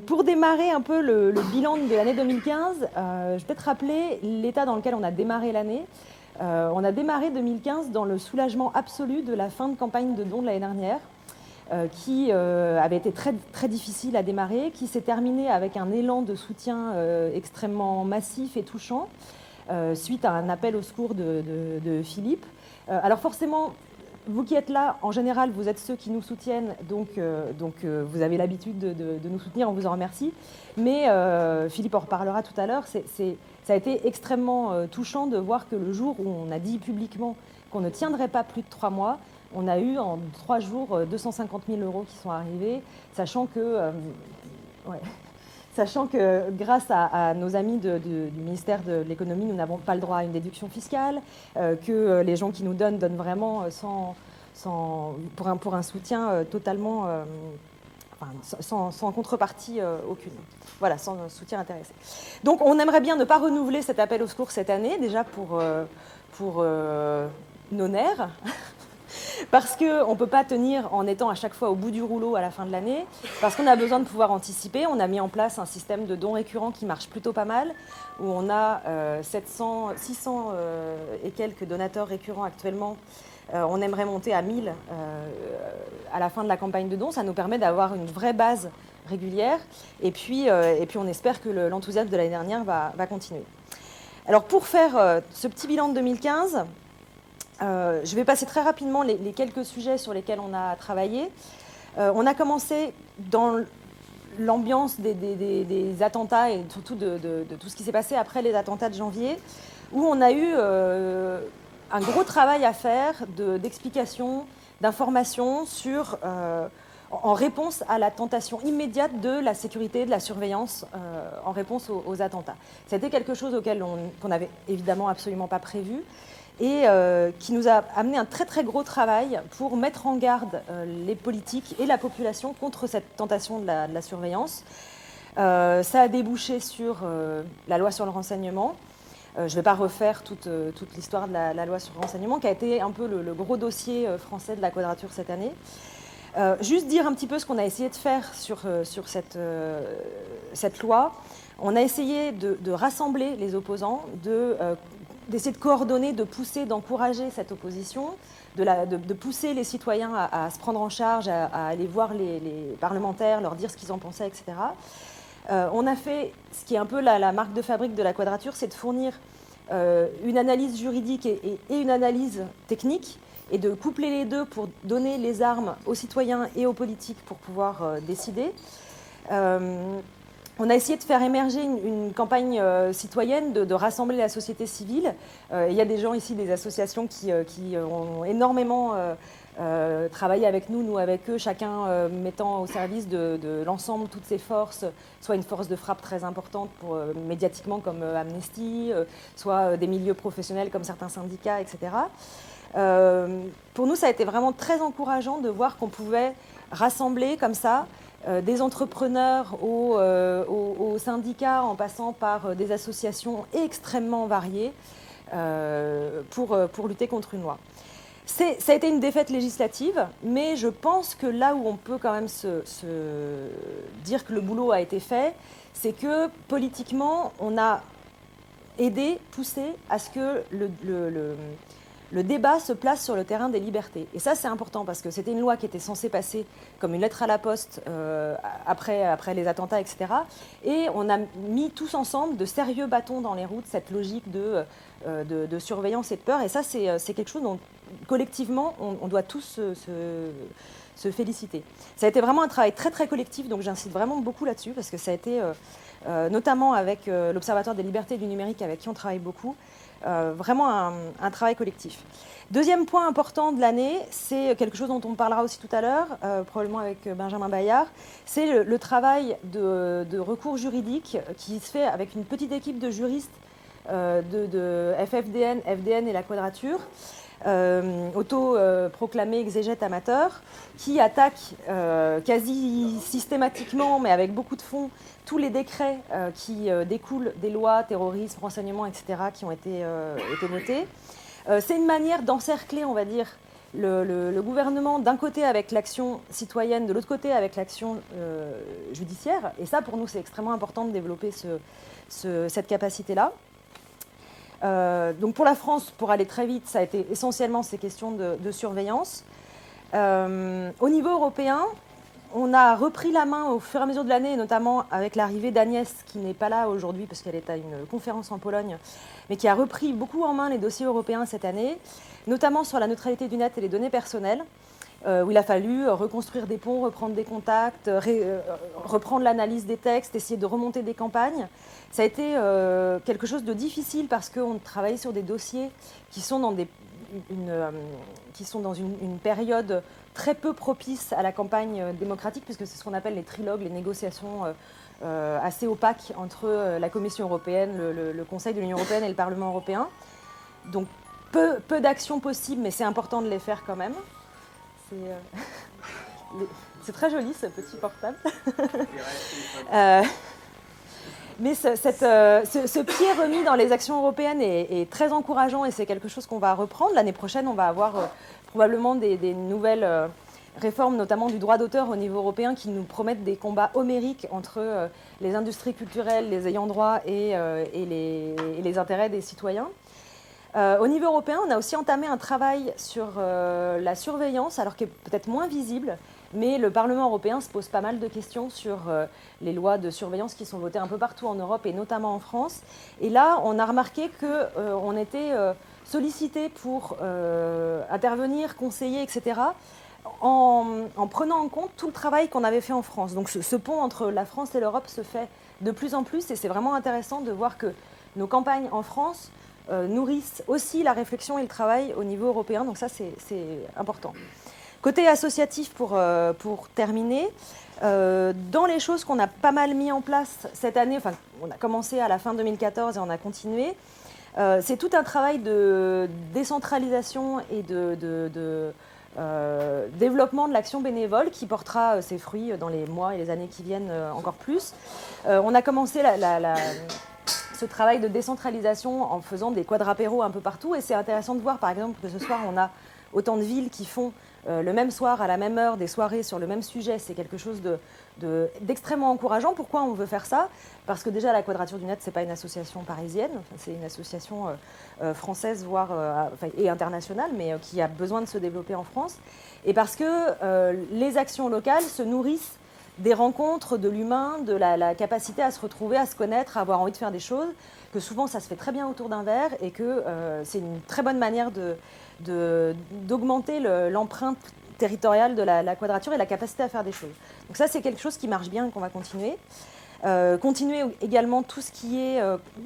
Pour démarrer un peu le bilan de l'année 2015, je vais peut-être rappeler l'état dans lequel on a démarré l'année. On a démarré 2015 dans le soulagement absolu de la fin de campagne de dons de l'année dernière, qui avait été très, très difficile à démarrer, qui s'est terminée avec un élan de soutien extrêmement massif et touchant, suite à un appel au secours de Philippe. Alors forcément, vous qui êtes là, en général, vous êtes ceux qui nous soutiennent, donc vous avez l'habitude de nous soutenir, on vous en remercie. Mais Philippe en reparlera tout à l'heure, ça a été extrêmement touchant de voir que le jour où on a dit publiquement qu'on ne tiendrait pas plus de 3 mois, on a eu en 3 jours 250 000 € qui sont arrivés, sachant que... ouais. Sachant que grâce à nos amis du ministère de l'économie, nous n'avons pas le droit à une déduction fiscale, que les gens qui nous donnent vraiment pour un soutien totalement, sans contrepartie aucune. Voilà, sans soutien intéressé. Donc on aimerait bien ne pas renouveler cet appel au secours cette année, déjà pour nos nerfs. Parce qu'on ne peut pas tenir en étant à chaque fois au bout du rouleau à la fin de l'année, parce qu'on a besoin de pouvoir anticiper. On a mis en place un système de dons récurrents qui marche plutôt pas mal, où on a 600 et quelques donateurs récurrents actuellement. On aimerait monter à 1000 à la fin de la campagne de dons. Ça nous permet d'avoir une vraie base régulière. Et puis on espère que l'enthousiasme de l'année dernière va continuer. Alors pour faire ce petit bilan de 2015... je vais passer très rapidement les quelques sujets sur lesquels on a travaillé. On a commencé dans l'ambiance des attentats et surtout de tout ce qui s'est passé après les attentats de janvier, où on a eu un gros travail à faire d'explication, d'information en réponse à la tentation immédiate de la sécurité, de la surveillance en réponse aux attentats. C'était quelque chose auquel qu'on n'avait évidemment absolument pas prévu, et qui nous a amené un très très gros travail pour mettre en garde les politiques et la population contre cette tentation de la surveillance. Ça a débouché sur la loi sur le renseignement. Je ne vais pas refaire toute l'histoire de la loi sur le renseignement, qui a été un peu le gros dossier français de la Quadrature cette année. Juste dire un petit peu ce qu'on a essayé de faire sur cette loi. On a essayé de rassembler les opposants, d'essayer de coordonner, de pousser, d'encourager cette opposition, de pousser les citoyens à se prendre en charge, à aller voir les parlementaires, leur dire ce qu'ils en pensaient, etc. On a fait ce qui est un peu la marque de fabrique de la Quadrature, c'est de fournir une analyse juridique et une analyse technique, et de coupler les deux pour donner les armes aux citoyens et aux politiques pour pouvoir décider. On a essayé de faire émerger une campagne citoyenne, de rassembler la société civile. Il y a des gens ici, des associations qui ont énormément travaillé avec nous avec eux, chacun mettant au service de l'ensemble toutes ses forces, soit une force de frappe très importante médiatiquement comme Amnesty, soit des milieux professionnels comme certains syndicats, etc. Pour nous, ça a été vraiment très encourageant de voir qu'on pouvait rassembler comme ça des entrepreneurs aux syndicats, en passant par des associations extrêmement variées pour lutter contre une loi. Ça a été une défaite législative, mais je pense que là où on peut quand même se dire que le boulot a été fait, c'est que politiquement, on a aidé, poussé à ce que le débat se place sur le terrain des libertés. Et ça, c'est important parce que c'était une loi qui était censée passer comme une lettre à la poste après les attentats, etc. Et on a mis tous ensemble de sérieux bâtons dans les roues de cette logique de surveillance et de peur. Et ça, c'est quelque chose dont, collectivement, on doit tous se féliciter. Ça a été vraiment un travail très, très collectif, donc j'incite vraiment beaucoup là-dessus parce que ça a été, notamment avec l'Observatoire des libertés et du numérique, avec qui on travaille beaucoup, vraiment un travail collectif. Deuxième point important de l'année, c'est quelque chose dont on parlera aussi tout à l'heure, probablement avec Benjamin Bayard, c'est le travail de recours juridique qui se fait avec une petite équipe de juristes de FFDN, FDN et la Quadrature, auto-proclamés exégètes amateurs, qui attaquent quasi systématiquement, mais avec beaucoup de fond, tous les décrets qui découlent des lois, terrorisme, renseignement, etc., qui ont été votés. C'est une manière d'encercler, on va dire, le gouvernement, d'un côté avec l'action citoyenne, de l'autre côté avec l'action judiciaire. Et ça, pour nous, c'est extrêmement important de développer cette capacité-là. Donc pour la France, pour aller très vite, ça a été essentiellement ces questions de surveillance. Au niveau européen, on a repris la main au fur et à mesure de l'année, notamment avec l'arrivée d'Agnès, qui n'est pas là aujourd'hui parce qu'elle est à une conférence en Pologne, mais qui a repris beaucoup en main les dossiers européens cette année, notamment sur la neutralité du net et les données personnelles, où il a fallu reconstruire des ponts, reprendre des contacts, reprendre l'analyse des textes, essayer de remonter des campagnes. Ça a été quelque chose de difficile parce qu'on travaillait sur des dossiers qui sont dans une période très peu propice à la campagne démocratique, puisque c'est ce qu'on appelle les trilogues, les négociations assez opaques entre la Commission européenne, le Conseil de l'Union européenne et le Parlement européen. Donc peu d'actions possibles, mais c'est important de les faire quand même. C'est très joli ce petit portable. Mais ce pied remis dans les actions européennes est très encourageant et c'est quelque chose qu'on va reprendre. L'année prochaine, on va avoir probablement des nouvelles réformes, notamment du droit d'auteur au niveau européen, qui nous promettent des combats homériques entre les industries culturelles, les ayants droit et les intérêts des citoyens. Au niveau européen, on a aussi entamé un travail sur la surveillance, alors qui est peut-être moins visible, mais le Parlement européen se pose pas mal de questions sur les lois de surveillance qui sont votées un peu partout en Europe et notamment en France. Et là, on a remarqué qu'on était sollicité pour intervenir, conseiller, etc., en prenant en compte tout le travail qu'on avait fait en France. Donc ce pont entre la France et l'Europe se fait de plus en plus et c'est vraiment intéressant de voir que nos campagnes en France nourrissent aussi la réflexion et le travail au niveau européen. Donc ça, c'est important. Côté associatif, pour terminer, dans les choses qu'on a pas mal mis en place cette année, enfin, on a commencé à la fin 2014 et on a continué, c'est tout un travail de décentralisation et de développement de l'action bénévole qui portera ses fruits dans les mois et les années qui viennent encore plus. On a commencé ce travail de décentralisation en faisant des quadrapéros un peu partout et c'est intéressant de voir par exemple que ce soir on a autant de villes qui font le même soir, à la même heure, des soirées sur le même sujet. C'est quelque chose d'extrêmement encourageant. Pourquoi on veut faire ça? Parce que déjà, la Quadrature du Net, ce n'est pas une association parisienne, c'est une association française, voire et internationale, mais qui a besoin de se développer en France. Et parce que les actions locales se nourrissent des rencontres, de l'humain, de la capacité à se retrouver, à se connaître, à avoir envie de faire des choses, que souvent ça se fait très bien autour d'un verre et que c'est une très bonne manière d'augmenter l'empreinte territoriale de la Quadrature et la capacité à faire des choses. Donc ça, c'est quelque chose qui marche bien et qu'on va continuer. Continuer également tout ce qui est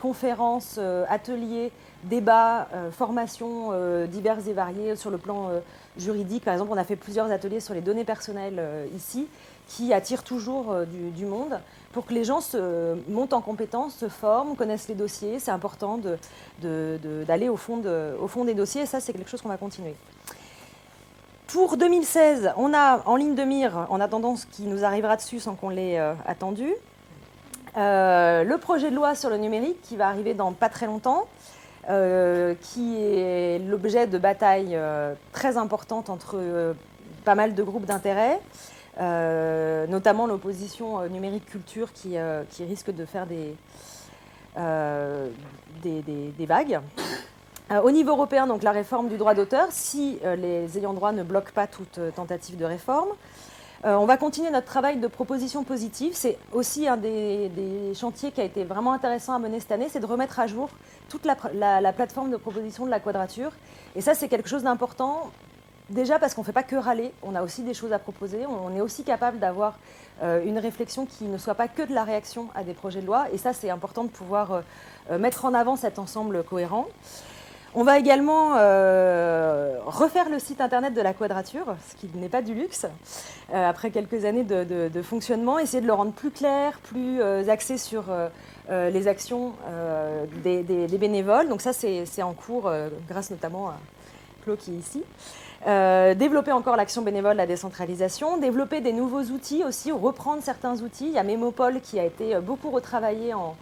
conférences, ateliers, débats, formations diverses et variées sur le plan juridique. Par exemple, on a fait plusieurs ateliers sur les données personnelles ici, qui attirent toujours du monde pour que les gens se montent en compétences, se forment, connaissent les dossiers. C'est important d'aller au fond des dossiers et ça, c'est quelque chose qu'on va continuer. Pour 2016, on a en ligne de mire, en attendant ce qui nous arrivera dessus sans qu'on l'ait attendu, le projet de loi sur le numérique qui va arriver dans pas très longtemps, qui est l'objet de batailles très importantes entre pas mal de groupes d'intérêt. Notamment l'opposition numérique culture qui risque de faire des vagues. Au niveau européen, donc la réforme du droit d'auteur, si les ayants droit ne bloquent pas toute tentative de réforme. On va continuer notre travail de proposition positive. C'est aussi un des chantiers qui a été vraiment intéressant à mener cette année, c'est de remettre à jour toute la plateforme de proposition de la Quadrature. Et ça, c'est quelque chose d'important. Déjà parce qu'on ne fait pas que râler, on a aussi des choses à proposer, on est aussi capable d'avoir une réflexion qui ne soit pas que de la réaction à des projets de loi, et ça c'est important de pouvoir mettre en avant cet ensemble cohérent. On va également refaire le site internet de la Quadrature, ce qui n'est pas du luxe, après quelques années de fonctionnement, essayer de le rendre plus clair, plus axé sur les actions des bénévoles, donc ça c'est en cours grâce notamment à Claude qui est ici. Développer encore l'action bénévole, la décentralisation, développer des nouveaux outils aussi, ou reprendre certains outils. Il y a Mémopole qui a été beaucoup retravaillé en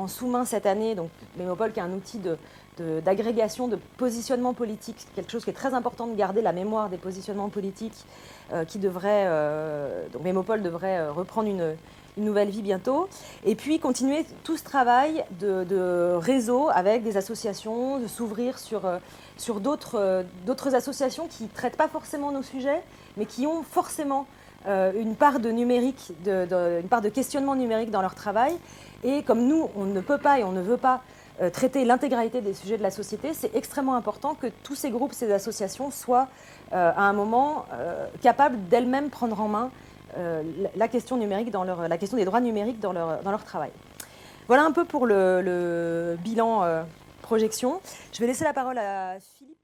sous-main cette année. Donc Mémopole qui est un outil d'agrégation, de positionnement politique, quelque chose qui est très important de garder la mémoire des positionnements politiques qui devrait, donc Mémopole devrait reprendre une nouvelle vie bientôt. Et puis continuer tout ce travail de réseau avec des associations, de s'ouvrir sur d'autres associations qui ne traitent pas forcément nos sujets, mais qui ont forcément une part de numérique, une part de questionnement numérique dans leur travail. Et comme nous, on ne peut pas et on ne veut pas traiter l'intégralité des sujets de la société, c'est extrêmement important que tous ces groupes, ces associations soient à un moment capables d'elles-mêmes prendre en main la question numérique la question des droits numériques dans leur travail. Voilà un peu pour le bilan projection. Je vais laisser la parole à Philippe.